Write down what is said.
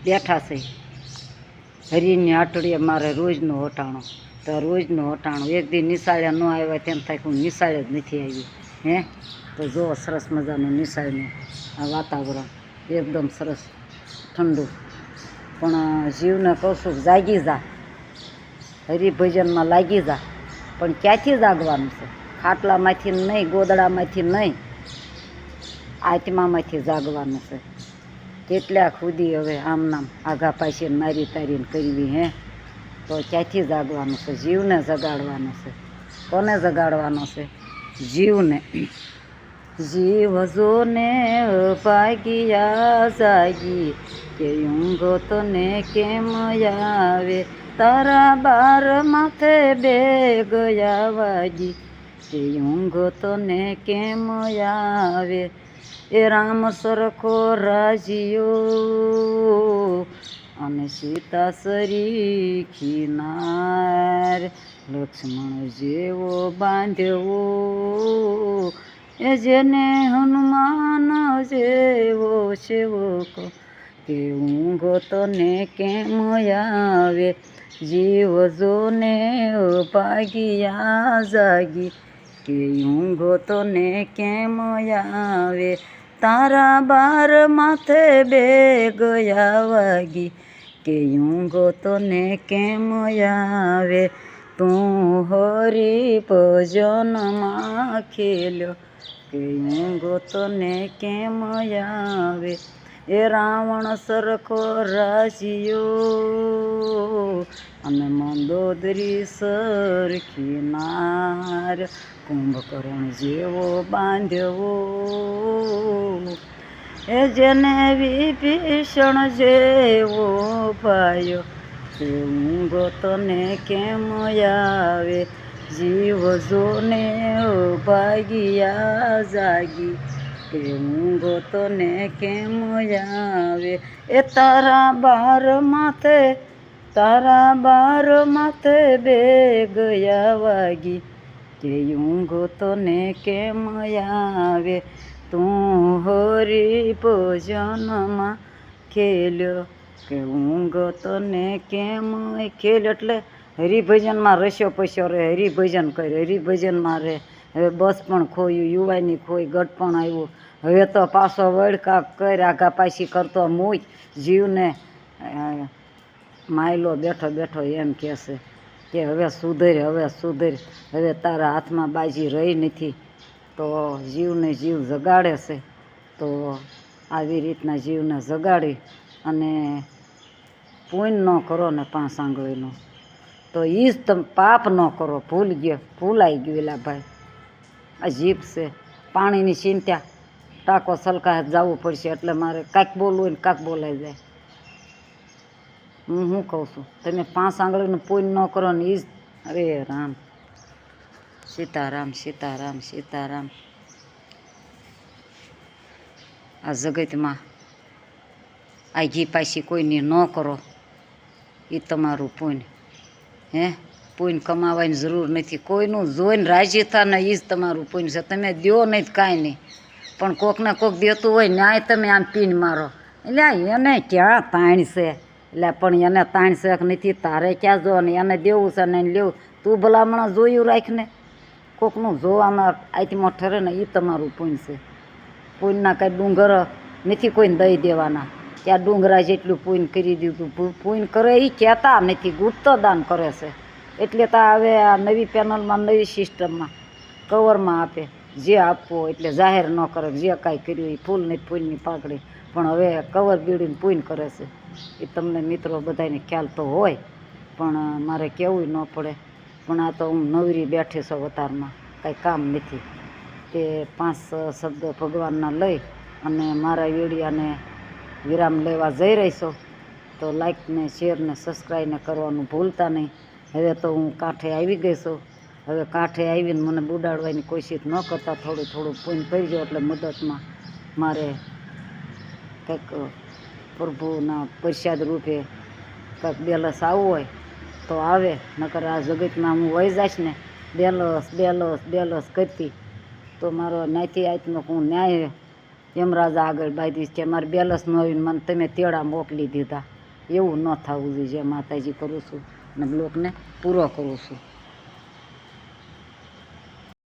બેઠા છે. હરીની આટડીએ મારે રોજનું હોટાણું, તો રોજનું હોટાણું. એક દી નિશાળે ન આવ્યા તેમ થાય કે હું નિશાળે જ નથી આવી. હે તો જો સરસ મજાનું નિશાળનું આ વાતાવરણ એકદમ સરસ ઠંડુ. પણ જીવને કહું છું જાગી જા, હરિભજનમાં લાગી જા. પણ ક્યાંથી જાગવાનું છે? ખાટલામાંથી નહીં, ગોદડામાંથી નહીં, આત્મામાંથી જાગવાનું છે. કેટલાક સુધી હવે આમ નામ આઘા પાછીને મારી તારીને કરવી. હે તો ક્યાંથી જાગવાનું છે? જીવને જગાડવાનું છે. કોને જગાડવાનો છે? જીવને. જીવ જોને ભાગ્યા જાગી, કે ઊંઘો તને કેમ આવે? તારા બાર માથે બે ગયા વાગી, કે ઊંઘો તને કેમ આવે? એ રામ સરખો રાજીયો, અને સીતા સરીખી નાર. લક્ષ્મણ જેવો બાંધવો, એ જેને હનુમાન જેવો સેવક, કે ઊંઘો તને કેમ આવે? જીવ જોને ભાગ્યા જાગી, કે ઊંઘો તને કેમ આવે? તારા બાર માથે બે ગયા વાગી, કે ઊંઘો તને કેમ આવે? તું હરી ભજનમાં ખેલ્યો, કે ઊંઘો તને કેમ આવે? એ રાવણ સરખો રાજીયો, અને મંદોદરી સરખી નાર. કુંભકર્ણ જેવો બાંધવો, એ જેને વિભીષણ જેવો ભાયો, કે ઊંઘો તને કેમ આવે? જીવ જોને ભાગ્યા જાગી, કે ઊંઘો તને કેમ આવે? એ તારા બાર માથે બે ગયા વાગી, કે ઊંઘો તને કેમ આવે? તું હરી ભજનમાં ખેલ્યો, કે ઊંઘો તને કેમ ખેલ. એટલે હરિભજનમાં રસ્યો પસ્યો રહે, હરિભજન કરે, હરિભજનમાં રહે. હવે બસ પણ ખોયું, યુવાની ખોઈ, ગઢ પણ આવ્યું. હવે તો પાછો વળકા કર આઘા પાછી કરતો મૂય. જીવને માયલો બેઠો બેઠો એમ કહેશે કે હવે સુધર, હવે સુધર, હવે તારા હાથમાં બાજી રહી નથી. તો જીવને જીવ જગાડે છે. તો આવી રીતના જીવને જગાડી અને પુણ્ય ન કરો ને 5 આંગળીનું, તો એ જ તમે પાપ ન કરો. ભૂલાઈ ગયું એલા ભાઈ. આ જીભ છે. પાણીની ચિંતા, ટાંકો સલકા જવું પડશે એટલે મારે કાંઈક બોલવું હોય ને કાંઈક બોલાઈ જાય. હું શું કહું છું? તમે 5 આંગળીનું પુણ્ય ન કરો ને એ જ. અરે રામ, સીતારામ સીતારામ સીતારામ. આ જગતમાં આઘી પાછી કોઈની ન કરો, એ તમારું પુણ્ય. હે પુણ્ય કમાવાની જરૂર નથી. કોઈનું જોઈને રાજી થા ને એ જ તમારું પુણ્ય છે. તમે દ્યો નહીં કાંઈ નહીં, પણ કોકને કોક દેતું હોય ન્યાય તમે આમ પીન મારો. એટલે એને ક્યાં તાણ છે? એટલે પણ એને તાણ છે કે નથી તારે ક્યાં જો ને એને દેવું છે ને એને લેવું. તું ભલામણ જોયું રાખને. કોકનું જોવામાં આત્મો ઠરે ને એ તમારું પુણ્ય છે. પુણ્યના કાંઈ ડુંગર નથી કોઈને દઈ દેવાના. ત્યાં ડુંગરા જેટલું પુણ્ય કરી દીધું. પુણ્ય કરે એ કહેતા નથી, ગુપ્ત દાન કરે છે. એટલે તો હવે આ નવી પેનલમાં, નવી સિસ્ટમમાં કવરમાં આપે જે આપવું એટલે જાહેર ન કરે. જે કાંઈ કર્યું એ ફૂલ નહીં ફૂલની પાકડી, પણ હવે કવર બીડીને પુણ્ય કરે છે. એ તમને મિત્રો બધાને ખ્યાલ તો હોય, પણ મારે કહેવું ન પડે. પણ આ તો હું નવરી બેઠી છું અવતારમાં, કાંઈ કામ નથી. તે 5 શબ્દ ભગવાનના લઈ અને મારા વિડીયાને વિરામ લેવા જઈ રહી છો. તો લાઈક ને શેર ને સબસ્ક્રાઈબ ને કરવાનું ભૂલતા નહીં. હવે તો હું કાંઠે આવી ગઈ છું. હવે કાંઠે આવીને મને બુડાડવાની કોશિશ ન કરતા. થોડું થોડું પુણ્ય કરજો એટલે મદદમાં મારે કંઈક પ્રભુના પ્રસાદ રૂપે કંઈક બેલસ આવવું હોય તો આવે. નકર આ જગતમાં હું વહી જઈશ ને બેલસ કરતી તો મારો નાથી આત્મક હું ન્યાય યમરાજા આગળ બાંધીશ કે મારે બેલસ ન આવીને મને તમે તેડા મોકલી દીધા. એવું ન થવું જોઈએ. જય માતાજી કરું છું અને બ્લોકને પૂરો કરું છું.